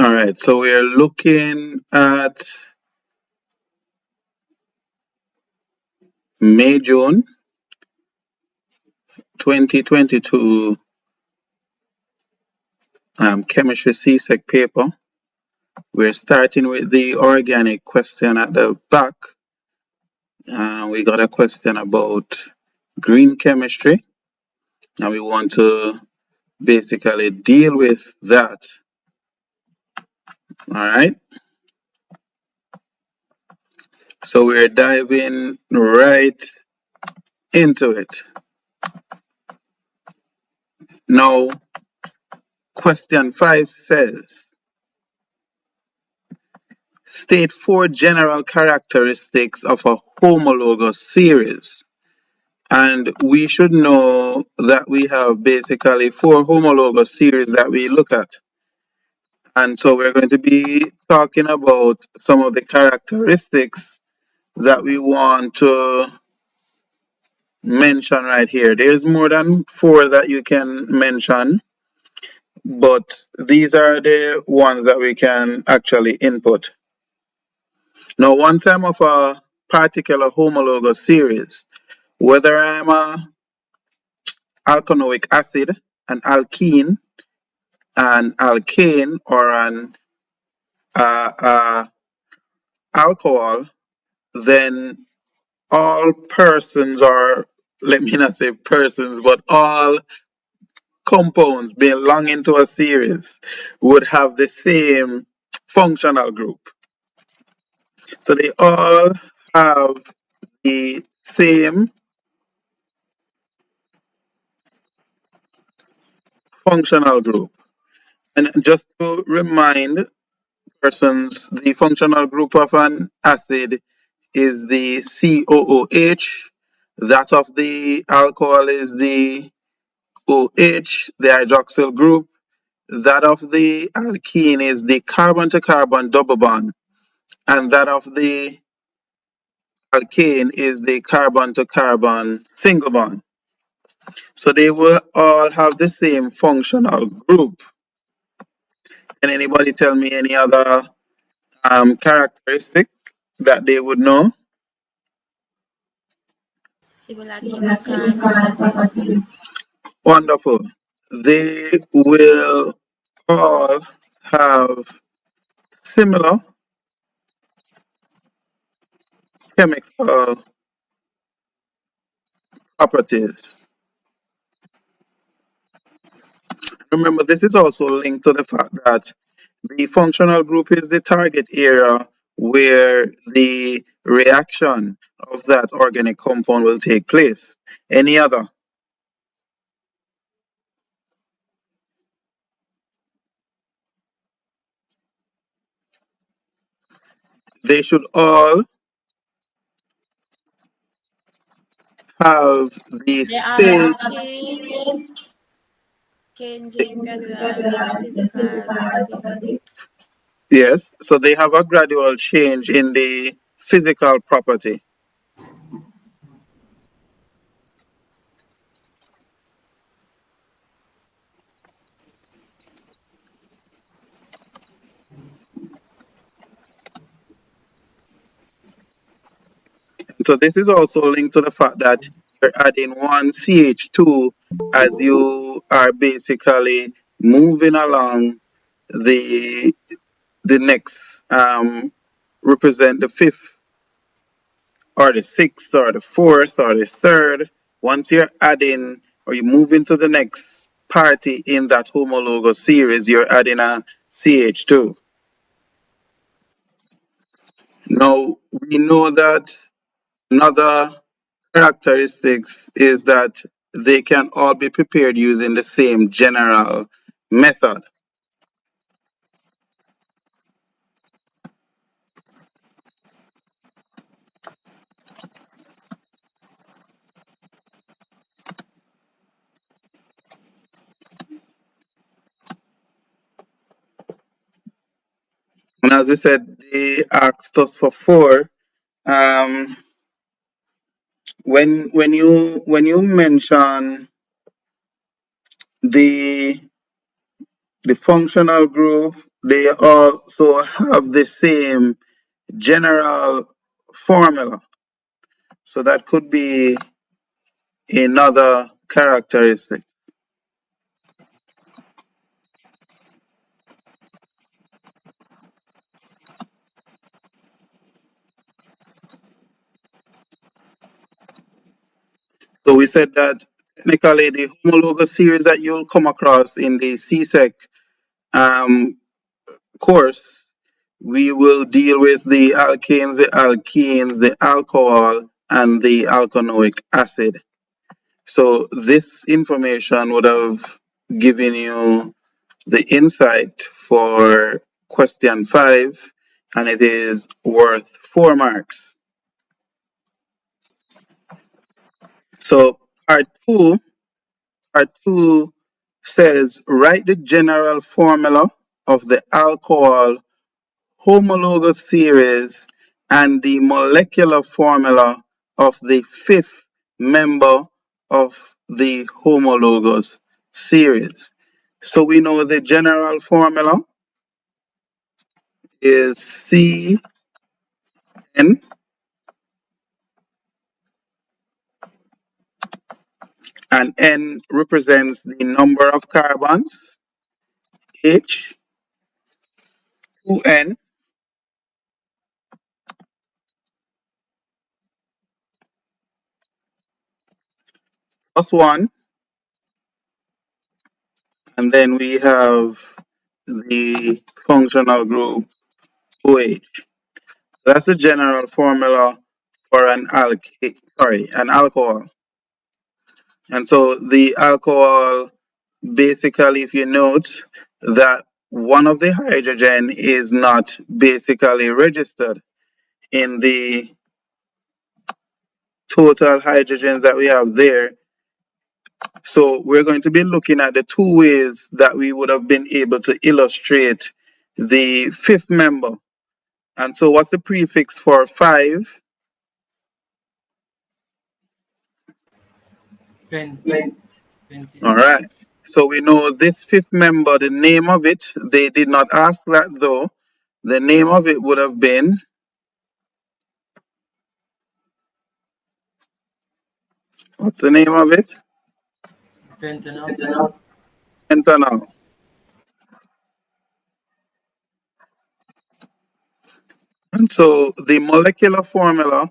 All right, so we are looking at May, June 2022 chemistry CSEC paper. We're starting with the organic question at the back. We got a question about green chemistry, and we want to basically deal with that. All right. So we're diving right into it. Now, question 5 says, state 4 general characteristics of a homologous series. And we should know that we have basically 4 homologous series that we look at. And so we're going to be talking about some of the characteristics that we want to mention right here. There's more than 4 that you can mention, but these are the ones that we can actually input. Now, once I'm of a particular homologous series, whether I'm a alkanoic acid, an alkene, an alkane, or an alcohol, then all persons, or let me not say persons, but all compounds belonging to a series would have the same functional group. So they all have the same functional group. And just to remind persons, the functional group of an acid is the COOH. That of the alcohol is the OH, the hydroxyl group. That of the alkene is the carbon to carbon double bond. And that of the alkane is the carbon to carbon single bond. So they will all have the same functional group. Can anybody tell me any other characteristic that they would know? Similar chemical properties. Wonderful. They will all have similar chemical properties. Remember, this is also linked to the fact that the functional group is the target area where the reaction of that organic compound will take place. Any other? They should all have the same changing gradual physical property. Yes, so they have a gradual change in the physical property. So this is also linked to the fact that you're adding one CH2 as you are basically moving along the next represent the 5th or the 6th or the 4th or the 3rd. Once you're adding or you move into the next party in that homologous series, you're adding a CH2. Now we know that another characteristics is that they can all be prepared using the same general method. And as we said, they asked us for 4. Um, when you mention the the functional group, they also have the same general formula. So that could be another characteristic. So we said that technically the homologous series that you'll come across in the CSEC course, we will deal with the alkanes, the alkenes, the alcohol, and the alkanoic acid. So this information would have given you the insight for question 5, and it is worth 4 marks. So part two says write the general formula of the alcohol homologous series and the molecular formula of the fifth member of the homologous series. So we know the general formula is CN, and N represents the number of carbons, H, 2N plus 1, and then we have the functional group OH. That's the general formula for an alcohol. And so the alcohol, basically, if you note that one of the hydrogen is not basically registered in the total hydrogens that we have there. So we're going to be looking at the two ways that we would have been able to illustrate the fifth member. And so what's the prefix for 5? All right. So we know this fifth member, the name of it, they did not ask that though. The name of it would have been, what's the name of it? Pentanol. And so the molecular formula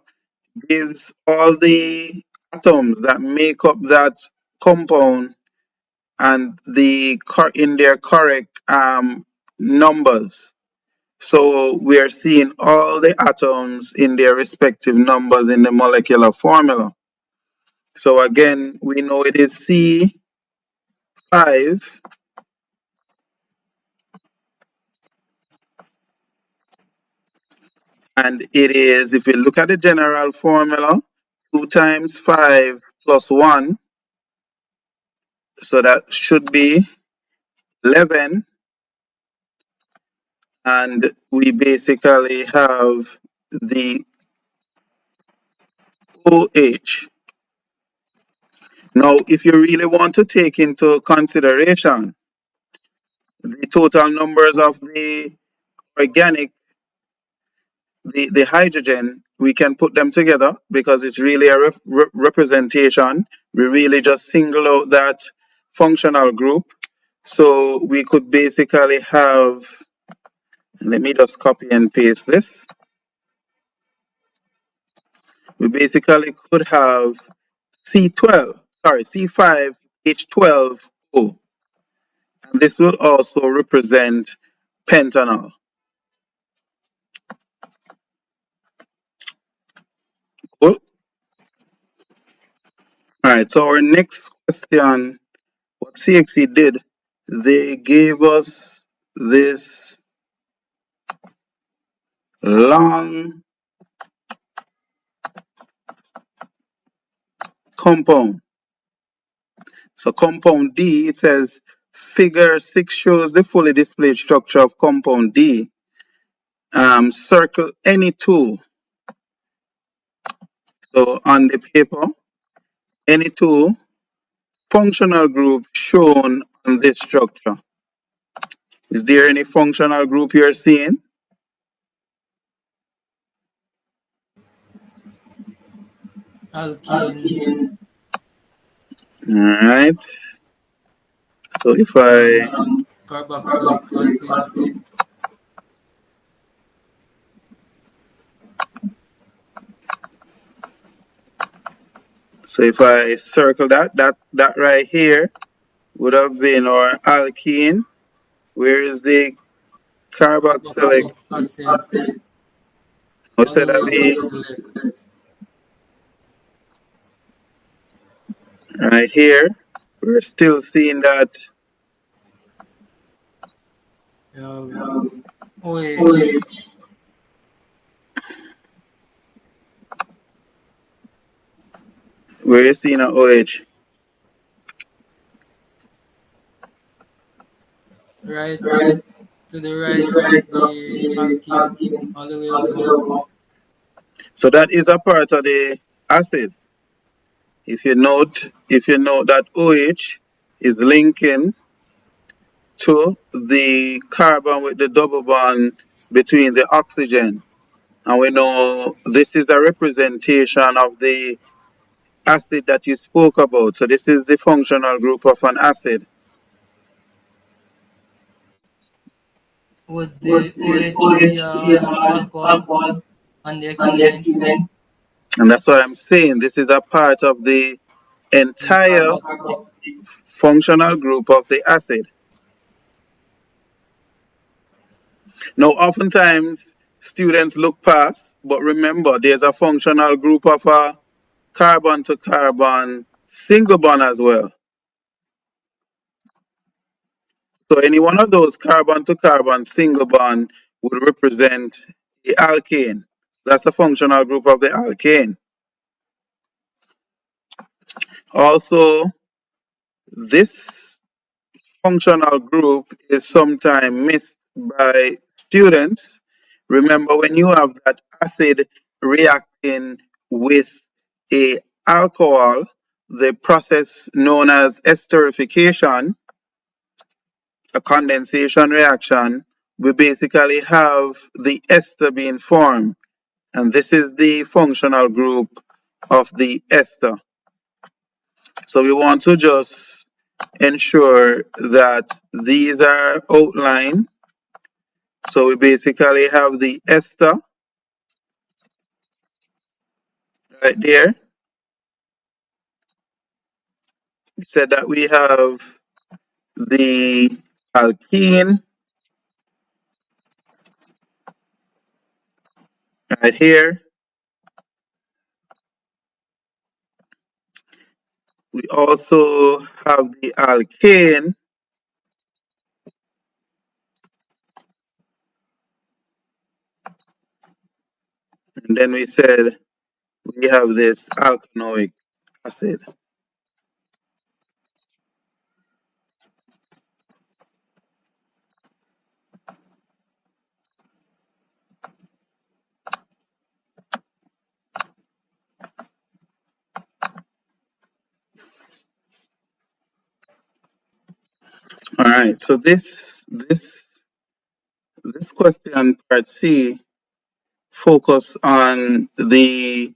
gives all the atoms that make up that compound and in their correct numbers. So we are seeing all the atoms in their respective numbers in the molecular formula. So again, we know it is C5, and it is, if you look at the general formula, 2 times 5 plus 1, so that should be 11, and we basically have the OH. Now, if you really want to take into consideration the total numbers of the organic, the hydrogen, we can put them together because it's really a representation. We really just single out that functional group. So we could basically have, let me just copy and paste this. We basically could have C5H12O. And this will also represent pentanol. Cool. All right, so our next question, what CXC did, they gave us this long compound. So compound D, it says figure 6 shows the fully displayed structure of compound D. Circle any two. So on the paper, any two functional group shown on this structure. Is there any functional group you're seeing? Alkene, All right. So if I carboxylic acid, circle that right here would have been our alkene. Where is the carboxylic? carboxylic acid, We all the said that way down we to the left. right here. We're still seeing that. You have OH, We're seeing an OH. right to the right of the alkene, all the way over. So that is a part of the acid. If you note that OH is linking to the carbon with the double bond between the oxygen. And we know this is a representation of the acid that you spoke about. So this is the functional group of an acid. Would the OH be alcohol on the excrement? And that's what I'm saying. This is a part of the The entire carboxylic, functional group of the acid. Now, oftentimes students look past, but remember there's a functional group of a carbon to carbon single bond as well. So any one of those carbon to carbon single bond would represent the alkane. That's the functional group of the alkane. Also, this functional group is sometimes missed by students. Remember, when you have that acid reacting with a alcohol, the process known as esterification, a condensation reaction, we basically have the ester being formed. And this is the functional group of the ester. So we want to just ensure that these are outlined. So we basically have the ester right there. We said that we have the alkene right here. We also have the alkane, and then we said we have this alkanoic acid. All right, so this question part C focus on the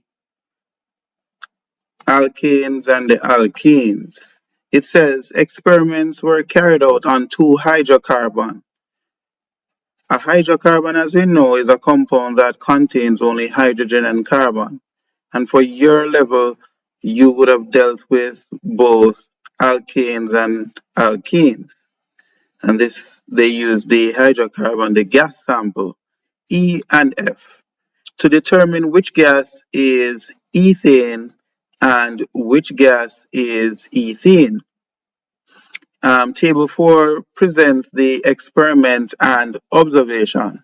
alkanes and the alkenes. It says experiments were carried out on two hydrocarbon. A hydrocarbon, as we know, is a compound that contains only hydrogen and carbon. And for your level, you would have dealt with both alkanes and alkenes. And this, they use the hydrocarbon, the gas sample, E and F, to determine which gas is ethane and which gas is ethene. Table 4 presents the experiment and observation.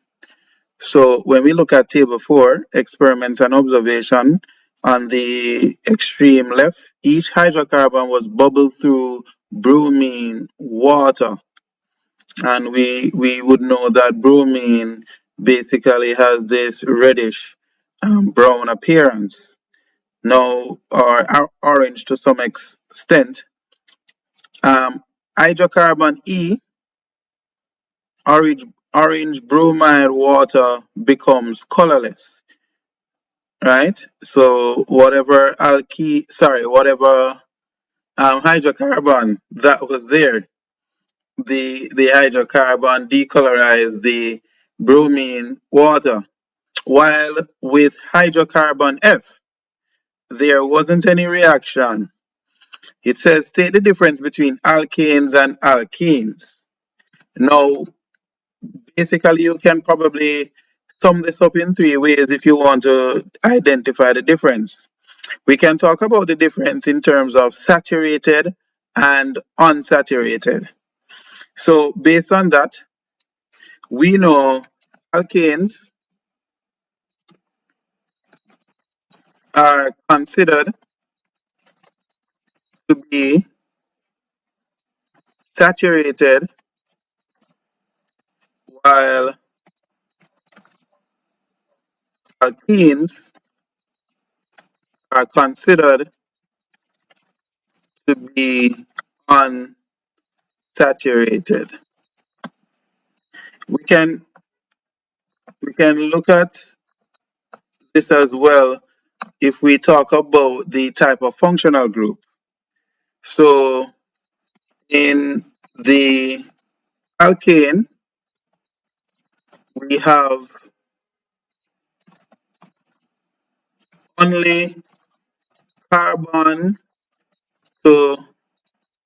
So when we look at table 4, experiments and observation, on the extreme left, each hydrocarbon was bubbled through bromine water. And we would know that bromine basically has this reddish brown appearance. Now, or orange to some extent. Um, Hydrocarbon E orange bromide water becomes colorless, right? So whatever hydrocarbon that was there, the hydrocarbon decolorized the bromine water. While with hydrocarbon F, there wasn't any reaction. It says state the difference between alkanes and alkenes. Now, basically, you can probably sum this up in three ways if you want to identify the difference. We can talk about the difference in terms of saturated and unsaturated. So, based on that, we know alkanes are considered to be saturated, while alkenes are considered to be unsaturated. We can we can look at this as well if we talk about the type of functional group. So in the alkane, we have only carbon to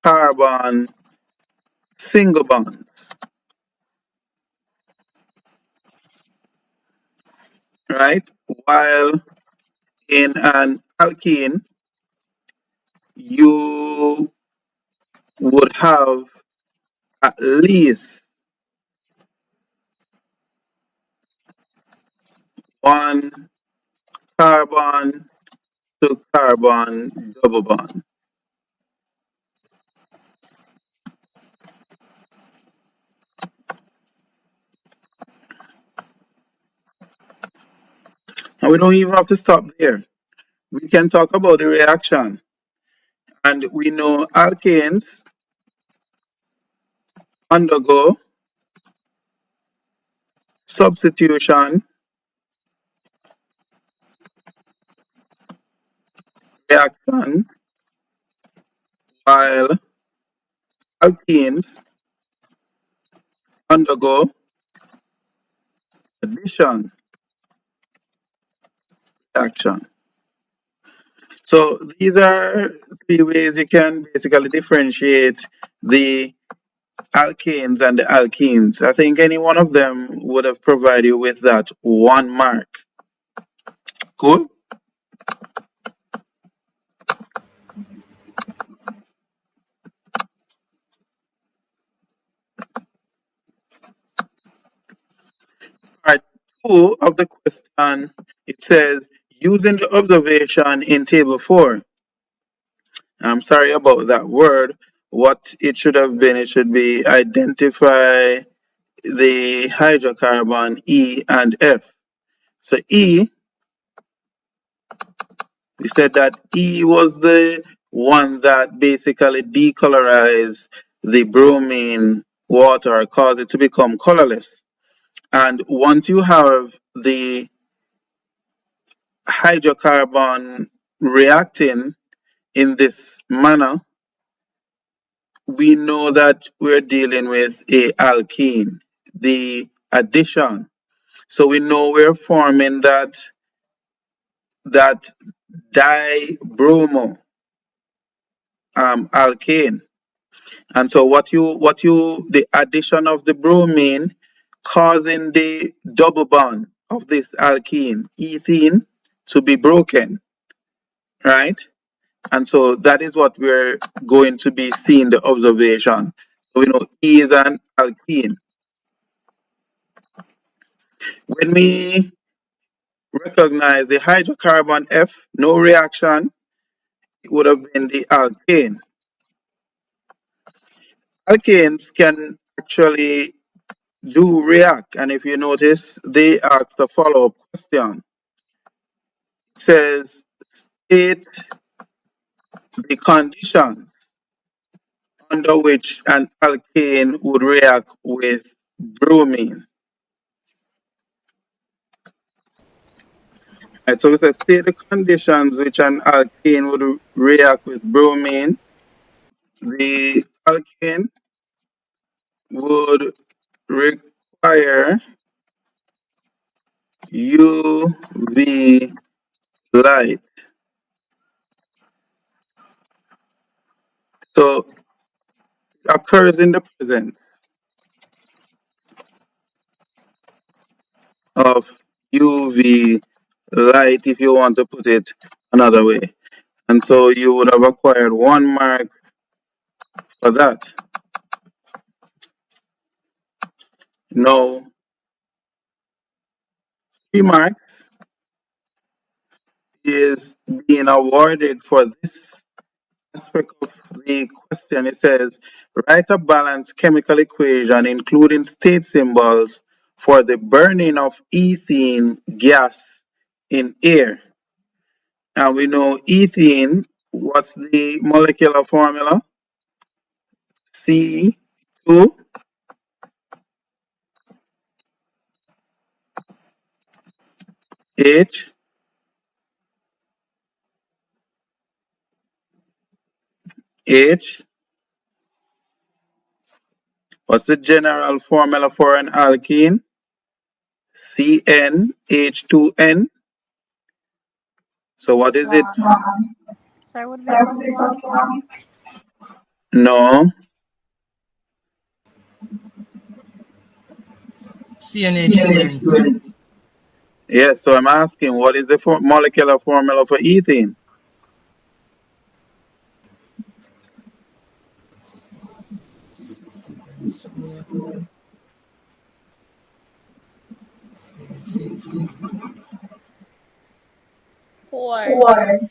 carbon single bonds, right? While in an alkene, you would have at least one carbon to carbon double bond. And we don't even have to stop there. We can talk about the reaction. And we know alkanes undergo substitution reaction, while alkenes undergo addition reaction. So these are three ways you can basically differentiate the alkanes and the alkenes. I think any one of them would have provided you with that 1 mark. Cool? Part 2 of the question, it says, using the observation in table 4. I'm sorry about that word. What it should have been, it should be identify the hydrocarbon E and F. So E, we said that E was the one that basically decolorized the bromine water, caused it to become colorless. And once you have the hydrocarbon reacting in this manner, we know that we're dealing with a alkene, the addition. So we know we're forming that dibromo alkane. And so the addition of the bromine causing the double bond of this alkene, ethene, to be broken, right? And so that is what we're going to be seeing the observation. So we know E is an alkene. When we recognize the hydrocarbon F, no reaction, it would have been the alkane. Alkanes can actually do react, and if you notice, they ask the follow-up question. It says, state the conditions under which an alkane would react with bromine. Right, so we say state the conditions which an alkane would react with bromine. The alkane would require UV light. So it occurs in the presence of UV light, if you want to put it another way. And so you would have acquired 1 mark for that. Now, 3 marks is being awarded for this aspect of the question. It says, write a balanced chemical equation including state symbols for the burning of ethene gas in air. Now we know ethene, what's the molecular formula? C2H. H. What's the general formula for an alkene? CnH2n. So what is it? Sorry, would be plus one. No. CNH2N. Yes, so I'm asking, what is the molecular formula for ethene? Times 4. CNC2. Four. 4.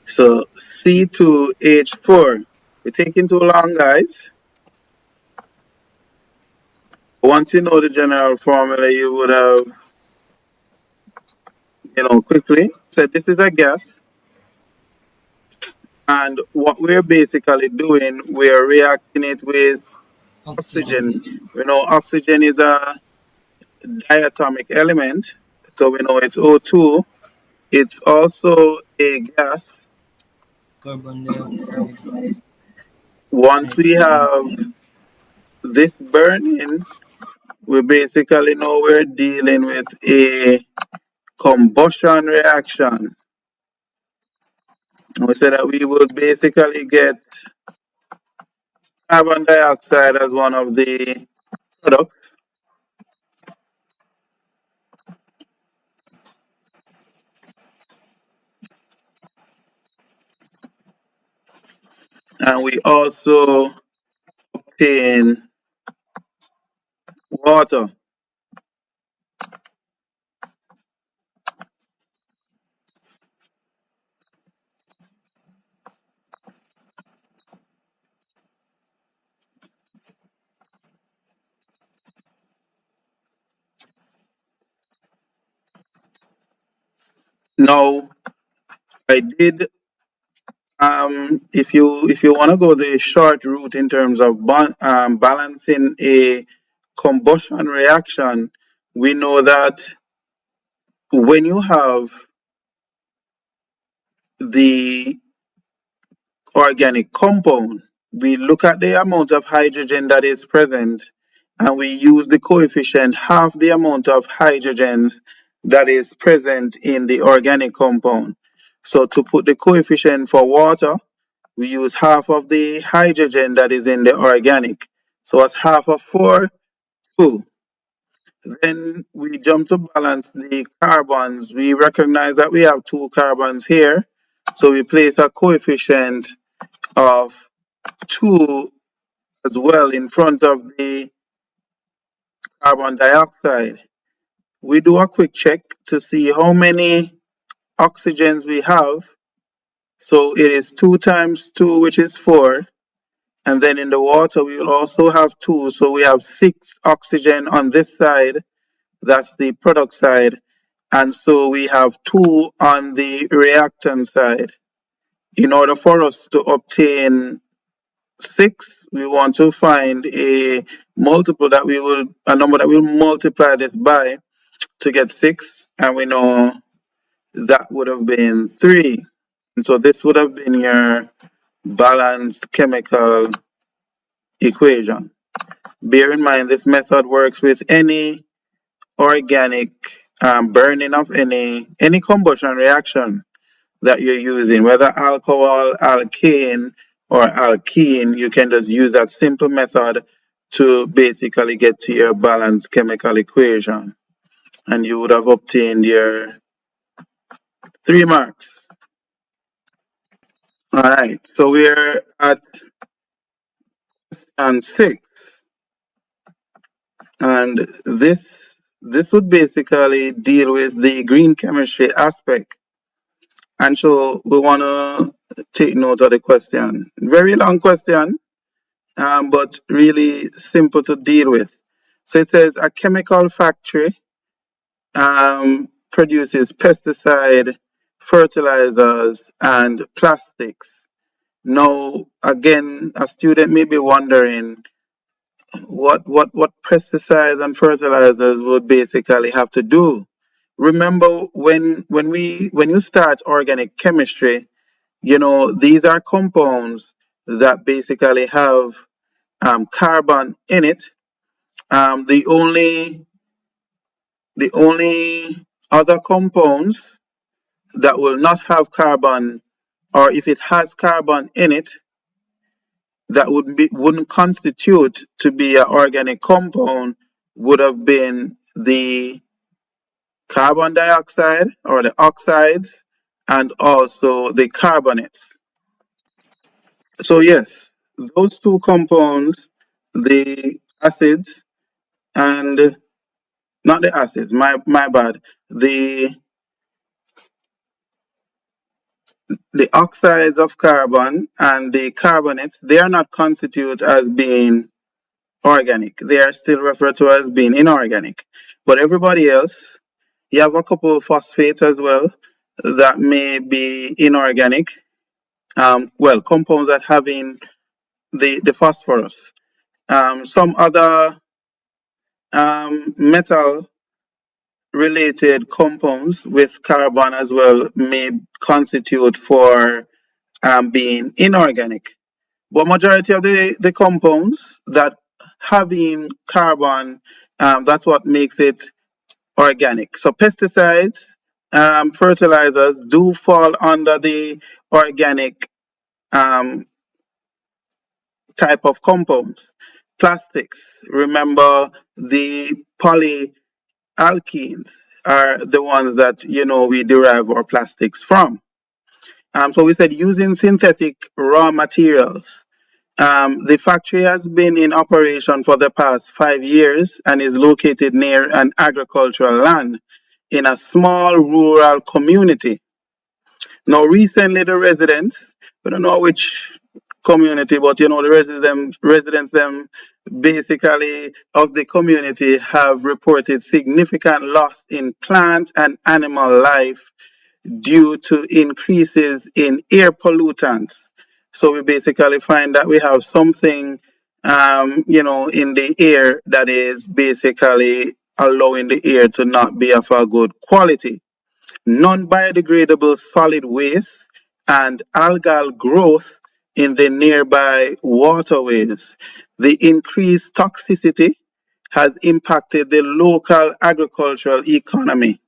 So C2H4. We're taking too long, guys. Once you know the general formula, you would have, quickly said this is a gas. And what we're basically doing, we're reacting it with Oxygen. oxygen. We know oxygen is a diatomic element, so we know it's O2. It's also a gas. Carbon dioxide. Once we Nitrogen. have this burning, we basically know we're dealing with a combustion reaction. And we said that we would basically get carbon dioxide as one of the products. And we also obtain water. Now, I did if you want to go the short route in terms of balancing a combustion reaction, we know that when you have the organic compound, we look at the amount of hydrogen that is present and we use the coefficient half the amount of hydrogens that is present in the organic compound. So to put the coefficient for water, we use half of the hydrogen that is in the organic. So what's half of 4? 2. Then we jump to balance the carbons. We recognize that we have 2 carbons here. So we place a coefficient of 2 as well in front of the carbon dioxide. We do a quick check to see how many oxygens we have. So it is 2 times 2, which is 4. And then in the water, we will also have 2. So we have 6 oxygen on this side. That's the product side. And so we have 2 on the reactant side. In order for us to obtain 6, we want to find a number that we'll multiply this by to get 6, and we know that would have been 3. And so this would have been your balanced chemical equation. Bear in mind, this method works with any organic burning of any combustion reaction that you're using, whether alcohol, alkane, or alkene. You can just use that simple method to basically get to your balanced chemical equation, and you would have obtained your 3 marks. All right, so we're at question 6, and this would basically deal with the green chemistry aspect. And so we want to take note of the question. Very long question, but really simple to deal with. So it says a chemical factory produces pesticide, fertilizers, and plastics. Now, again, a student may be wondering what pesticides and fertilizers would basically have to do. Remember, when you start organic chemistry, these are compounds that basically have carbon in it. The only other compounds that will not have carbon, or if it has carbon in it, that wouldn't constitute to be an organic compound, would have been the carbon dioxide or the oxides, and also the carbonates. So yes, those two compounds, the acids and not the acids, my bad, the oxides of carbon and the carbonates, they are not constituted as being organic. They are still referred to as being inorganic. But everybody else, you have a couple of phosphates as well that may be inorganic. Compounds that having the phosphorus. Some other metal related compounds with carbon as well may constitute for being inorganic. But majority of the compounds that having carbon, that's what makes it organic. So pesticides, fertilizers do fall under the organic um, type of compounds. Plastics, remember the polyalkenes are the ones that we derive our plastics from. So we said using synthetic raw materials. The factory has been in operation for the past 5 years and is located near an agricultural land in a small rural community. Now, recently, the residents, we don't know which community, but the residents them basically of the community have reported significant loss in plant and animal life due to increases in air pollutants. So we basically find that we have something, in the air that is basically allowing the air to not be of a good quality. Non-biodegradable solid waste and algal growth in the nearby waterways. The increased toxicity has impacted the local agricultural economy.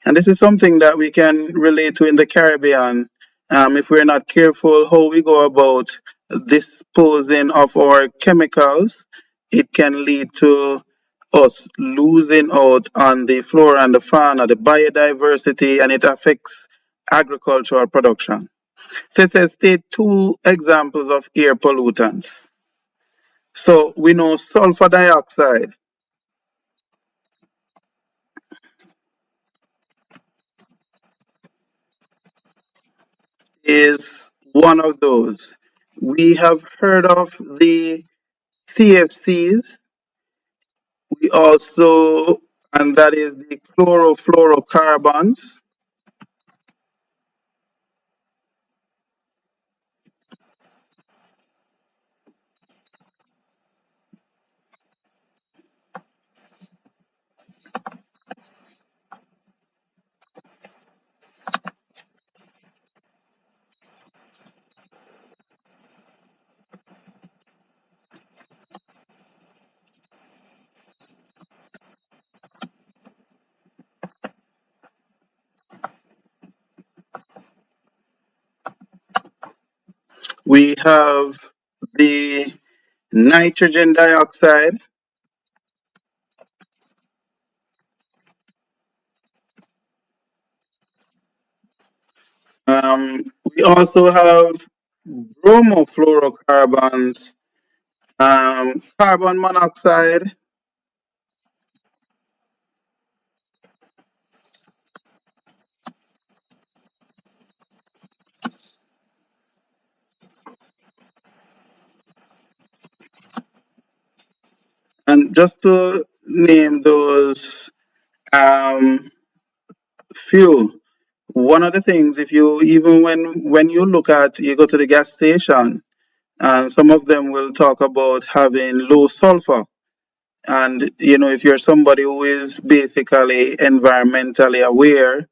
And this is something that we can relate to in the Caribbean. If we're not careful how we go about disposing of our chemicals, it can lead to us losing out on the flora and the fauna, the biodiversity, and it affects agricultural production. So it says state 2 examples of air pollutants. So we know sulfur dioxide is one of those. We have heard of the CFCs. We also, and that is the chlorofluorocarbons. We have the nitrogen dioxide. We also have bromofluorocarbons, carbon monoxide, and just to name those um, few. One of the things, if you even when you look at you go to the gas station, and some of them will talk about having low sulfur. And if you're somebody who is basically environmentally aware,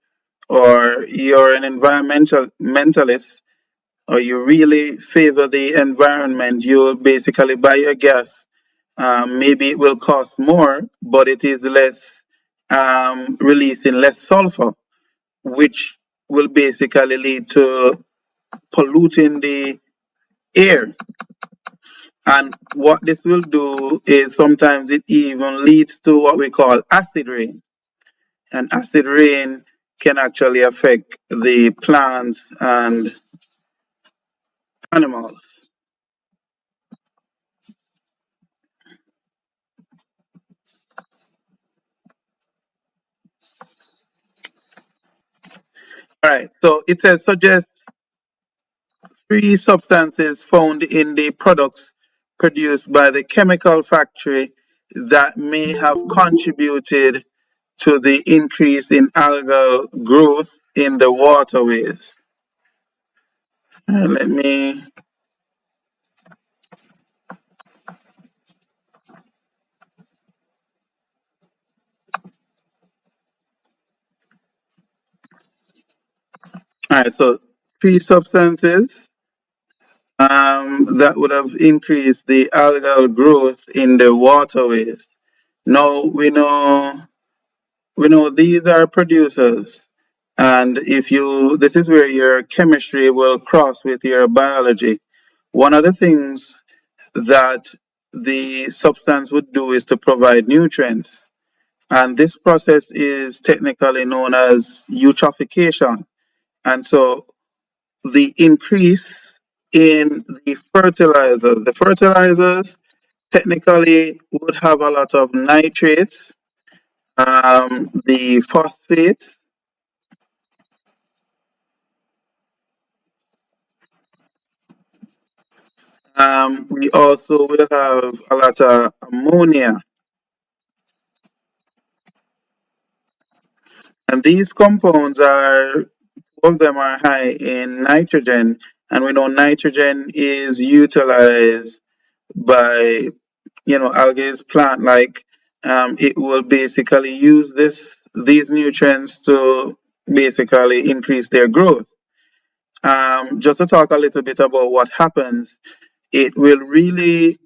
or you're an environmental mentalist, or you really favor the environment, you'll basically buy your gas. Maybe it will cost more, but it is less, releasing less sulfur, which will basically lead to polluting the air. And what this will do is sometimes it even leads to what we call acid rain. And acid rain can actually affect the plants and animals. All right, so it says suggest three substances found in the products produced by the chemical factory that may have contributed to the increase in algal growth in the waterways. Let me. All right, so three substances that would have increased the algal growth in the waterways. Now we know these are producers, and if you this is where your chemistry will cross with your biology. One of the things that the substance would do is to provide nutrients, and this process is technically known as eutrophication. And so the increase in the fertilizers technically would have a lot of nitrates, the phosphates, we also will have a lot of ammonia. And these compounds two of them are high in nitrogen, and we know nitrogen is utilized by, algae plant like. It will basically use these nutrients to basically increase their growth. Just to talk a little bit about what happens, it will really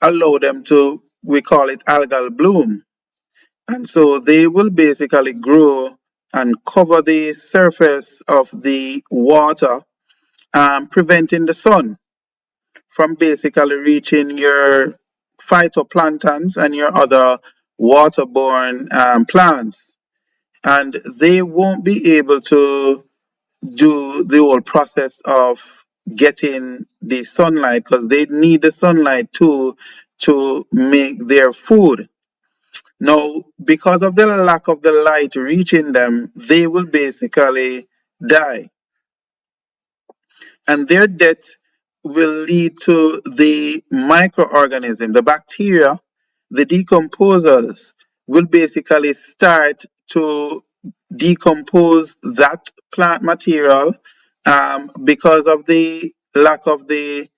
allow them to, we call it algal bloom. And so they will basically grow and cover the surface of the water, preventing the sun from basically reaching your phytoplanktons and your other waterborne plants. And they won't be able to do the whole process of getting the sunlight, because they need the sunlight too to make their food. Now, because of the lack of the light reaching them, they will basically die. And their death will lead to the microorganism, the bacteria, the decomposers will basically start to decompose that plant material, because of the lack of the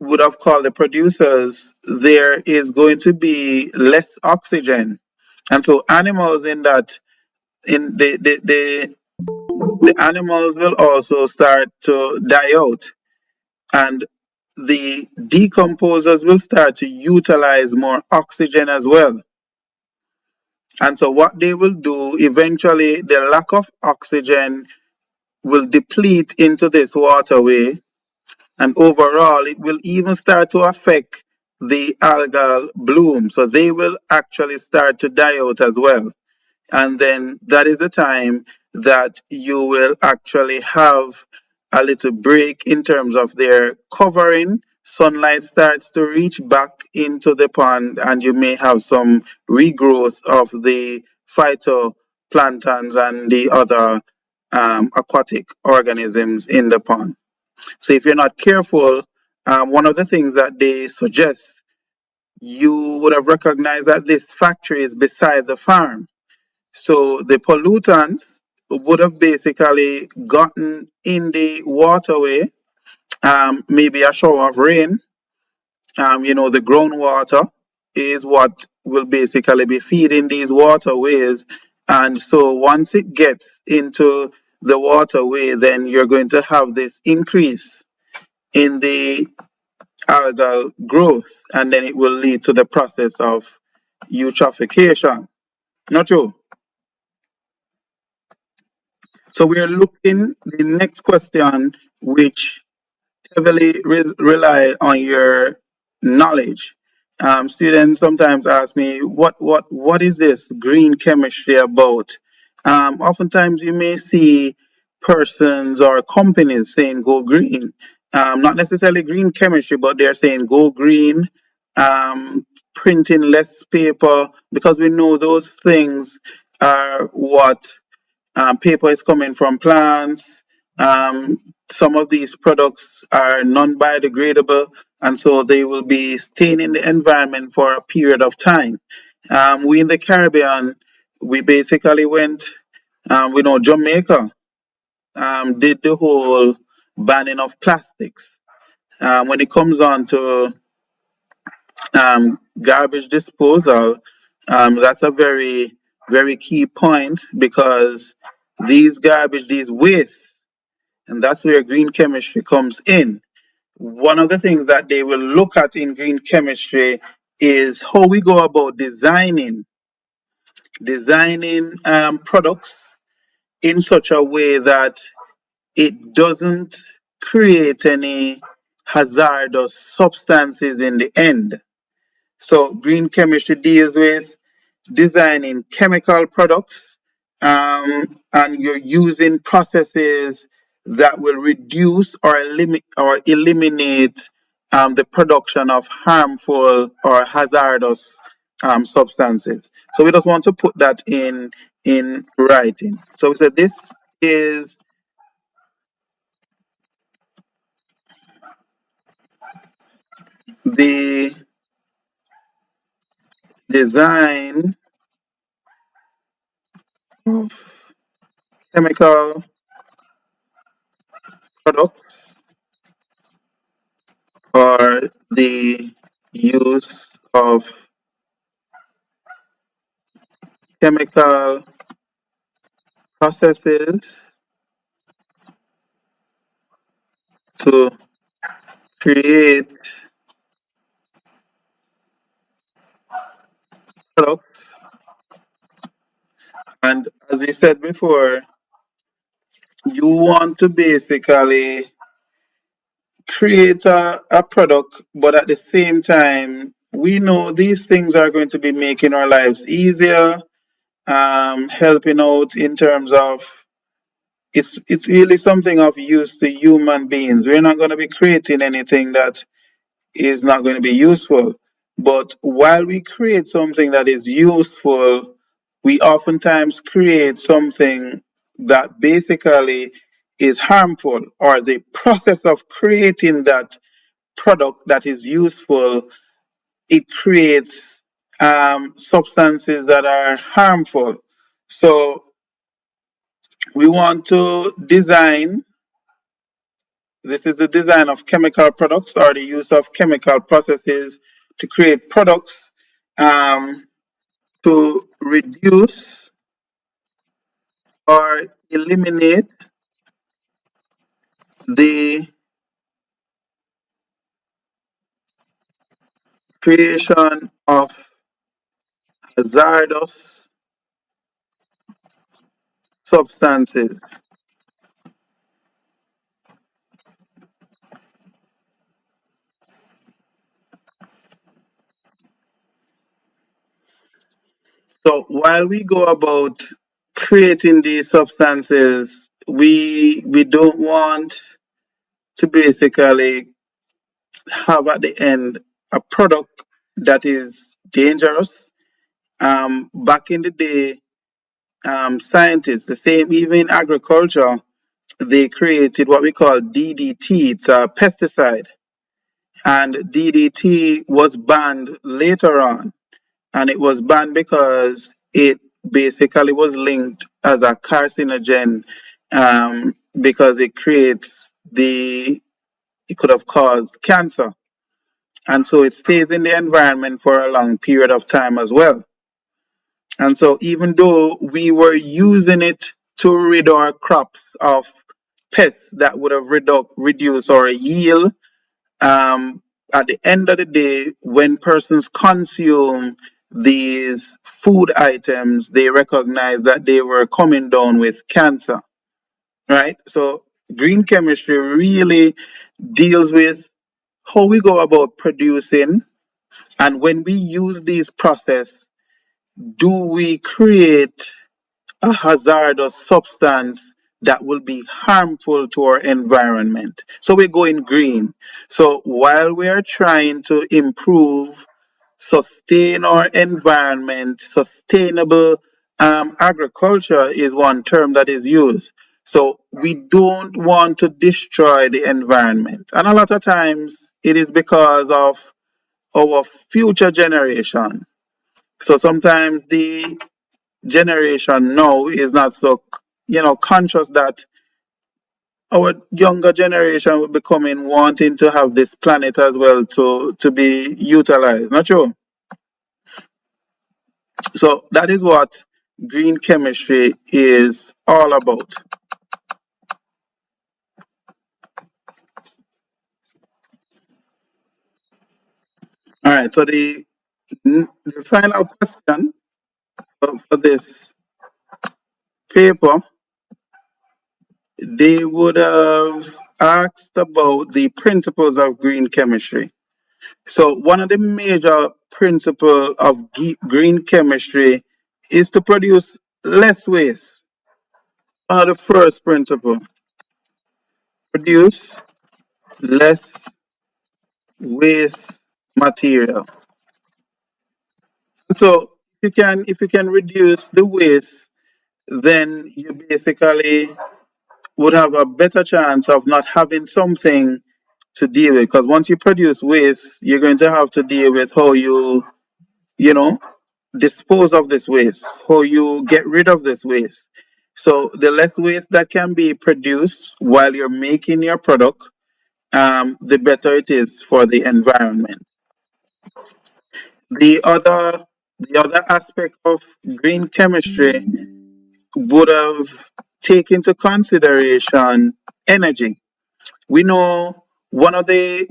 would have called the producers, there is going to be less oxygen. And so animals in that in the animals will also start to die out, and the decomposers will start to utilize more oxygen as well. And so what they will do eventually, the lack of oxygen will deplete into this waterway, And overall, it will even start to affect the algal bloom. So they will actually start to die out as well. And then that is the time that you will actually have a little break in terms of their covering. Sunlight starts to reach back into the pond, and you may have some regrowth of the phytoplanktons and the other aquatic organisms in the pond. So if you're not careful, one of the things that they suggest, you would have recognized that this factory is beside the farm. So the pollutants would have basically gotten in the waterway, maybe a shower of rain. The groundwater is what will basically be feeding these waterways. And so once it gets into the waterway, then you're going to have this increase in the algal growth, and then it will lead to the process of eutrophication. Not true? So we are looking the next question, which heavily rely on your knowledge. Students sometimes ask me, what is this green chemistry about? Oftentimes you may see persons or companies saying go green. Not necessarily green chemistry, but they're saying go green, printing less paper, because we know those things are what paper is coming from plants. Some of these products are non-biodegradable, and so they will be staying in the environment for a period of time. We in the Caribbean, we basically went, we know Jamaica did the whole banning of plastics. When it comes on to garbage disposal, that's a very, very key point, because these wastes, and that's where green chemistry comes in. One of the things that they will look at in green chemistry is how we go about designing products in such a way that it doesn't create any hazardous substances in the end. So green chemistry deals with designing chemical products, and you're using processes that will reduce or eliminate the production of harmful or hazardous substances. So we just want to put that in writing. So we said this is the design of chemical products, or the use of chemical processes to create products. And as we said before, you want to basically create a product, but at the same time, we know these things are going to be making our lives easier, helping out in terms of it's really something of use to human beings. We're not going to be creating anything that is not going to be useful. But while we create something that is useful, we oftentimes create something that basically is harmful, or the process of creating that product that is useful, it creates substances that are harmful. So we want to design, this is the design of chemical products, or the use of chemical processes to create products um, to reduce or eliminate the creation of hazardous substances. So while we go about creating these substances, we don't want to basically have at the end a product that is dangerous. Back in the day, scientists, the same even in agriculture, they created what we call DDT. It's a pesticide, and DDT was banned later on, and it was banned because it basically was linked as a carcinogen, because it could have caused cancer, and so it stays in the environment for a long period of time as well. And so even though we were using it to rid our crops of pests that would have reduced our yield, um, at the end of the day, when persons consume these food items, they recognize that they were coming down with cancer, right? So green chemistry really deals with how we go about producing, and when we use these processes, do we create a hazardous substance that will be harmful to our environment? So we're going green. So while we are trying to improve, sustain our environment, sustainable agriculture is one term that is used. So we don't want to destroy the environment. And a lot of times it is because of our future generation. So sometimes the generation now is not so, conscious that our younger generation will be coming wanting to have this planet as well to be utilized. Not true. So that is what green chemistry is all about. All right. So the final question for this paper, they would have asked about the principles of green chemistry. So one of the major principles of green chemistry is to produce less waste. One of the first principle, produce less waste material. So if you can reduce the waste, then you basically would have a better chance of not having something to deal with. Because once you produce waste, you're going to have to deal with how you know, dispose of this waste, how you get rid of this waste. So the less waste that can be produced while you're making your product, the better it is for the environment. The other the other aspect of green chemistry would have take into consideration energy. We know one of the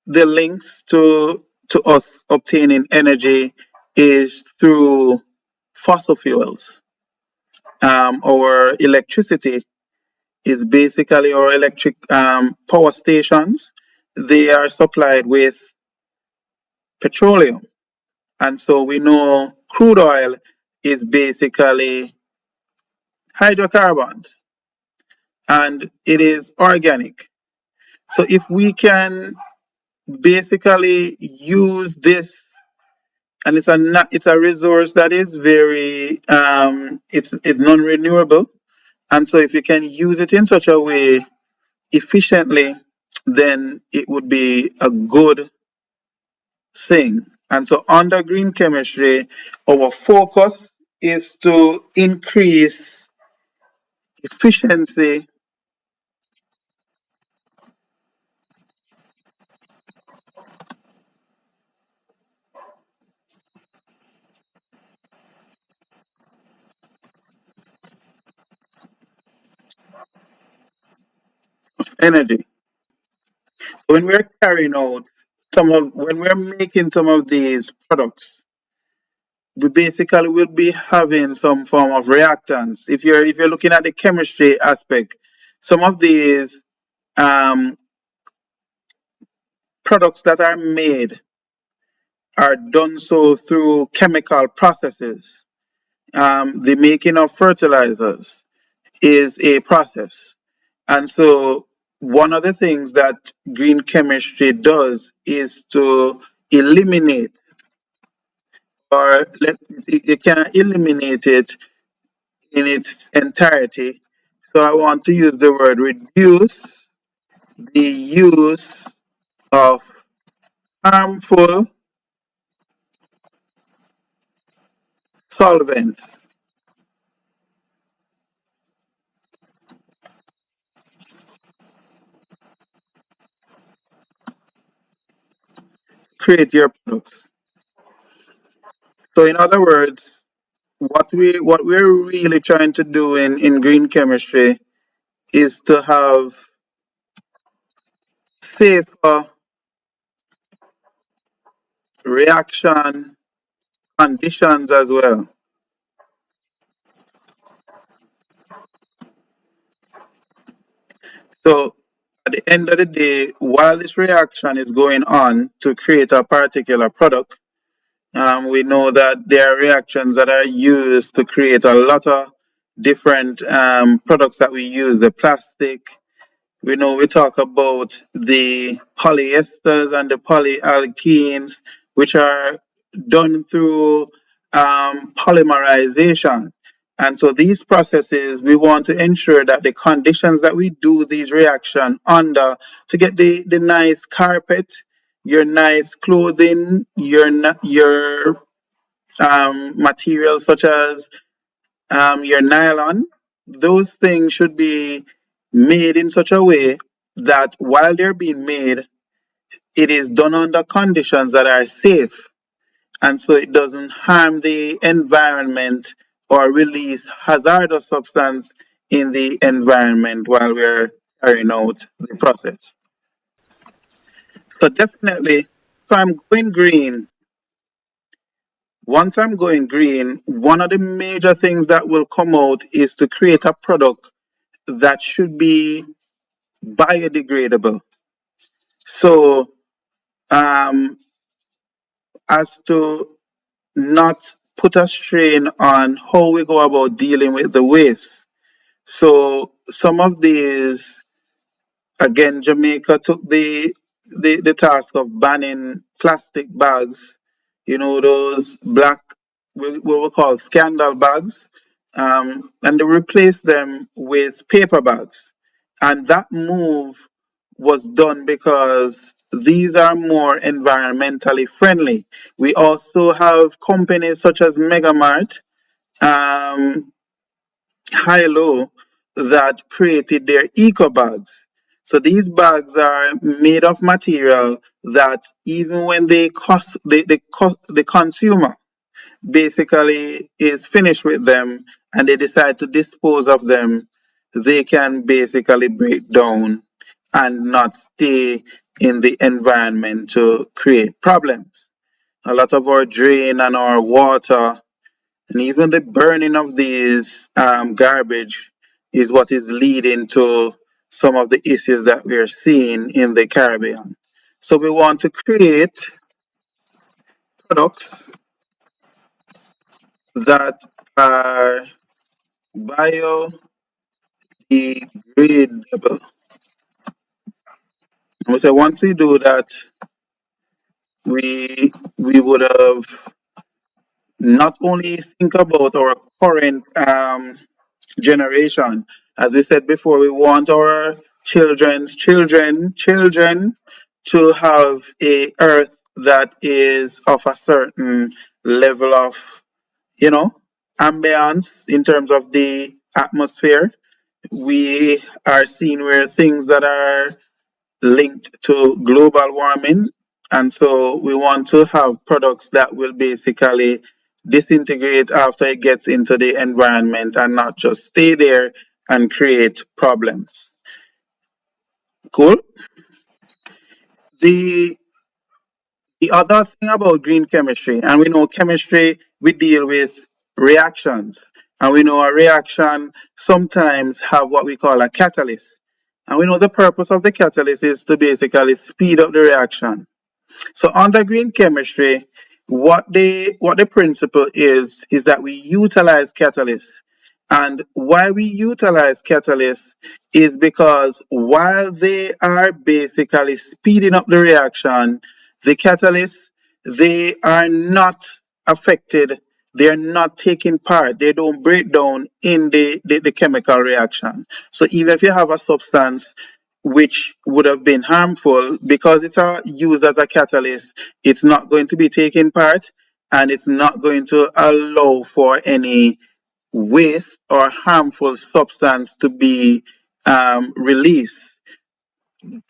links to us obtaining energy is through fossil fuels. Our electricity is basically our electric power stations. They are supplied with petroleum, and so we know crude oil is basically hydrocarbons, and it is organic. So if we can basically use this, and it's a resource that is very it's non-renewable, and so if you can use it in such a way efficiently, then it would be a good thing. And so under green chemistry, our focus is to increase efficiency of energy. When we're carrying out when we're making some of these products, we basically will be having some form of reactants. If you're looking at the chemistry aspect, some of these um, products that are made, are done so through chemical processes. The making of fertilizers is a process. And so one of the things that green chemistry does is to eliminate, or you can eliminate it in its entirety. So I want to use the word reduce the use of harmful solvents. Create your product. So in other words, what we're really trying to do in green chemistry is to have safer reaction conditions as well. So at the end of the day, while this reaction is going on to create a particular product, we know that there are reactions that are used to create a lot of different products that we use, the plastic. We know we talk about the polyesters and the polyalkenes, which are done through polymerization. And so these processes, we want to ensure that the conditions that we do these reactions under to get the nice carpet, your nice clothing, your materials such as your nylon, those things should be made in such a way that while they're being made, it is done under conditions that are safe. And so it doesn't harm the environment or release hazardous substance in the environment while we're carrying out the process. So definitely, if I'm going green, once I'm going green, one of the major things that will come out is to create a product that should be biodegradable. So, as to not put a strain on how we go about dealing with the waste. So, some of these, again, Jamaica took the task of banning plastic bags, those black, what we call scandal bags, and they replaced them with paper bags. And that move was done because these are more environmentally friendly. We also have companies such as Megamart, um, Hilo, that created their eco bags. So these bags are made of material that even when the consumer basically is finished with them and they decide to dispose of them, they can basically break down and not stay in the environment to create problems. A lot of our drain and our water and even the burning of these garbage is what is leading to some of the issues that we are seeing in the Caribbean. So we want to create products that are biodegradable. And we say once we do that, we would have not only think about our current generation. As we said before, we want our children to have a earth that is of a certain level of, you know, ambience in terms of the atmosphere. We are seeing where things that are linked to global warming. And so we want to have products that will basically disintegrate after it gets into the environment and not just stay there and create problems. Cool. The the other thing about green chemistry, and we know chemistry, we deal with reactions. And we know a reaction sometimes have what we call a catalyst. And we know the purpose of the catalyst is to basically speed up the reaction. So under green chemistry, what the principle is that we utilize catalysts. And why we utilize catalysts is because while they are basically speeding up the reaction, the catalysts, they are not affected, they're not taking part, they don't break down in the chemical reaction. So even if you have a substance which would have been harmful, because it's used as a catalyst, it's not going to be taking part, and it's not going to allow for any waste or harmful substance to be released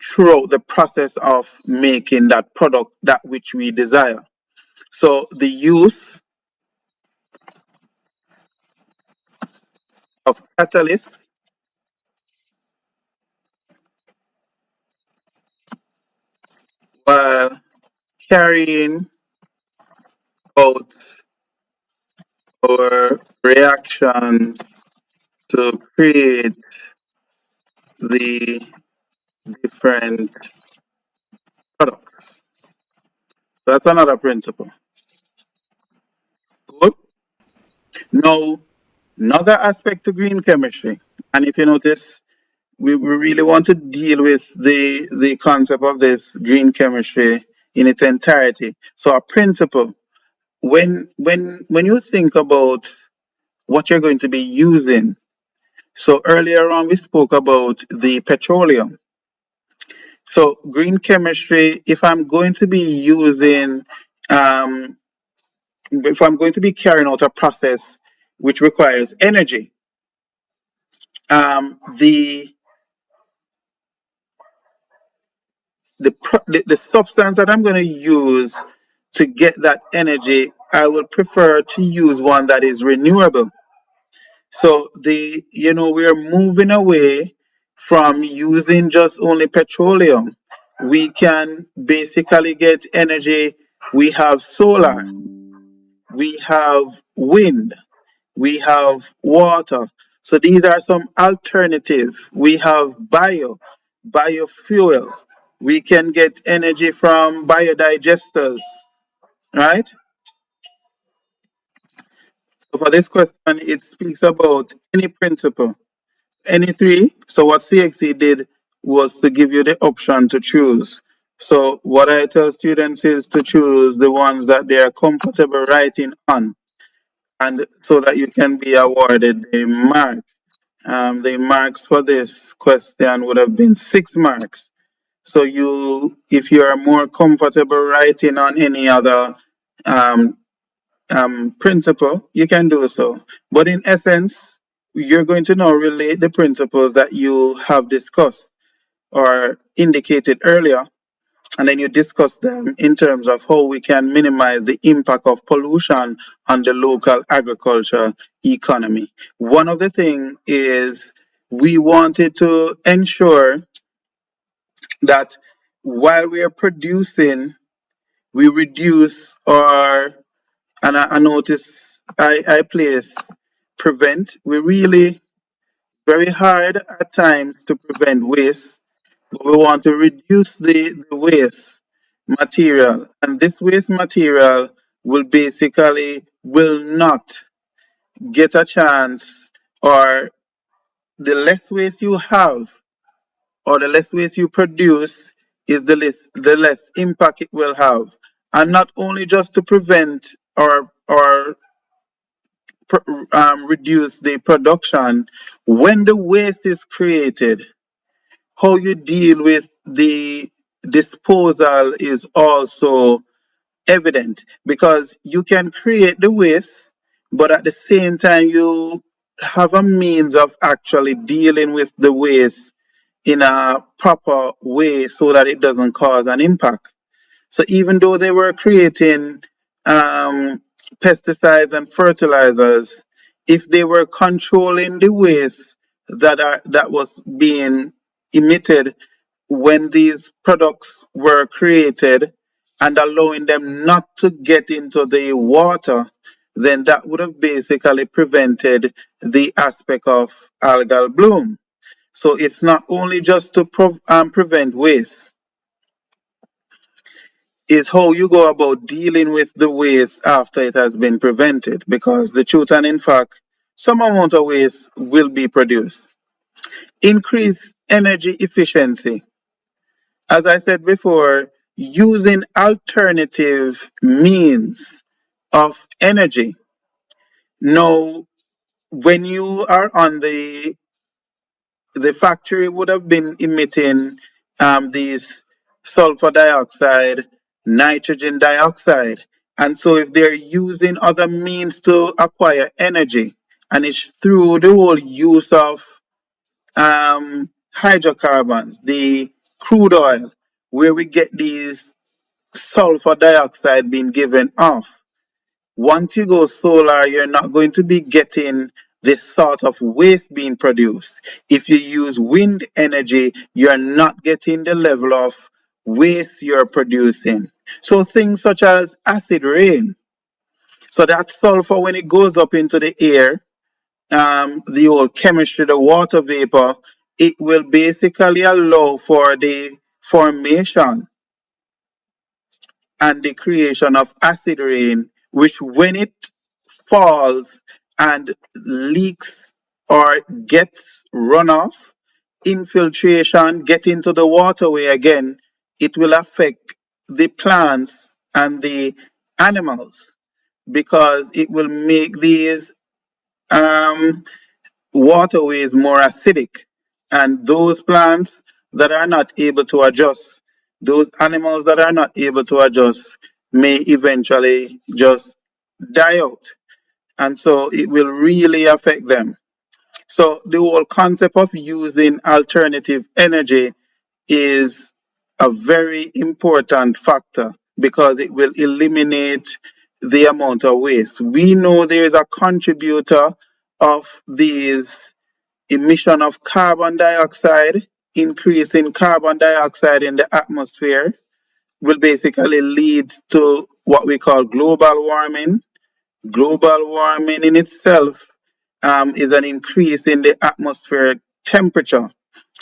throughout the process of making that product, that which we desire. So the use of catalysts while carrying out our reactions to create the different products. So that's another principle. Good. Now, another aspect to green chemistry, and if you notice, we really want to deal with the concept of this green chemistry in its entirety. So a principle, when you think about what you're going to be using, so earlier on we spoke about the petroleum. So green chemistry, um, if I'm going to be carrying out a process which requires energy, the the substance that I'm going to use to get that energy, I would prefer to use one that is renewable. So we are moving away from using just only petroleum. We can basically get energy. We have solar, we have wind, we have water. So these are some alternative. We have biofuel. We can get energy from biodigesters, right? So for this question, it speaks about any principle, any three. So what CXC did was to give you the option to choose. So what I tell students is to choose the ones that they are comfortable writing on, and so that you can be awarded a mark. The marks for this question would have been 6 marks. So if you are more comfortable writing on any other um, principle, you can do so. But in essence, you're going to now relate the principles that you have discussed or indicated earlier, and then you discuss them in terms of how we can minimize the impact of pollution on the local agriculture economy. One of the things is we wanted to ensure that while we are producing, we reduce our, and I notice I place prevent. We really very hard at times to prevent waste, but we want to reduce the waste material. And this waste material will not get a chance, or the less waste you have or the less waste you produce is the less impact it will have. And not only just to prevent or reduce the production, when the waste is created, how you deal with the disposal is also evident, because you can create the waste, but at the same time you have a means of actually dealing with the waste in a proper way so that it doesn't cause an impact. So even though they were creating um, pesticides and fertilizers, if they were controlling the waste that was being emitted when these products were created and allowing them not to get into the water, then that would have basically prevented the aspect of algal bloom. So it's not only just to prevent waste. is how you go about dealing with the waste after it has been prevented. Because the truth and in fact, some amount of waste will be produced. Increase energy efficiency. As I said before, using alternative means of energy. Now, when you are on the factory would have been emitting these sulfur dioxide, nitrogen dioxide. And so if they're using other means to acquire energy, and it's through the whole use of hydrocarbons, the crude oil, where we get these sulfur dioxide being given off. Once you go solar, you're not going to be getting this sort of waste being produced. If you use wind energy, you're not getting the level of waste you're producing. So things such as acid rain. So that sulfur, when it goes up into the air, the old chemistry, the water vapor, it will basically allow for the formation and the creation of acid rain, which when it falls and leaks or gets runoff, infiltration, get into the waterway again, it will affect the plants and the animals because it will make these um, waterways more acidic. And those plants that are not able to adjust, those animals that are not able to adjust, may eventually just die out. And so it will really affect them. So the whole concept of using alternative energy is a very important factor because it will eliminate the amount of waste. We know there is a contributor of these emission of carbon dioxide. Increase in carbon dioxide in the atmosphere will basically lead to what we call global warming. Global warming in itself is an increase in the atmospheric temperature.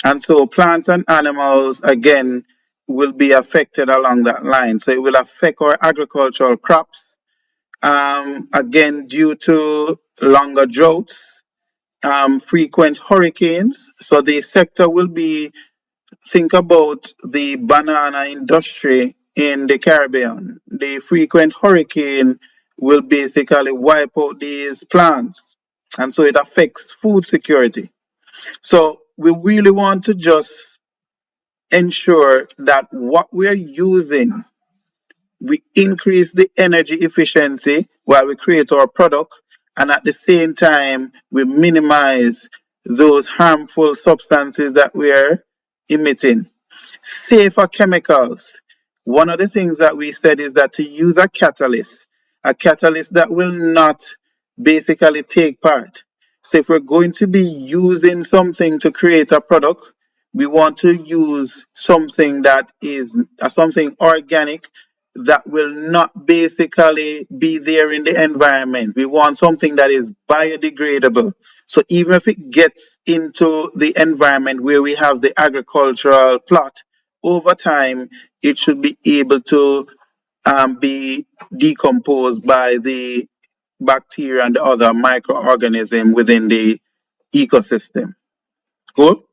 And so plants and animals, again, will be affected along that line. So it will affect our agricultural crops, again, due to longer droughts, frequent hurricanes. So the sector will be, think about the banana industry in the Caribbean. The frequent hurricane will basically wipe out these plants. And so it affects food security. So we really want to just ensure that what we're using, we increase the energy efficiency while we create our product, and at the same time, we minimize those harmful substances that we're emitting. Safer chemicals. One of the things that we said is that to use a catalyst that will not basically take part. So if we're going to be using something to create a product, we want to use something that is something organic that will not basically be there in the environment. We want something that is biodegradable. So even if it gets into the environment where we have the agricultural plot, over time it should be able to be decomposed by the bacteria and the other microorganism within the ecosystem. Cool?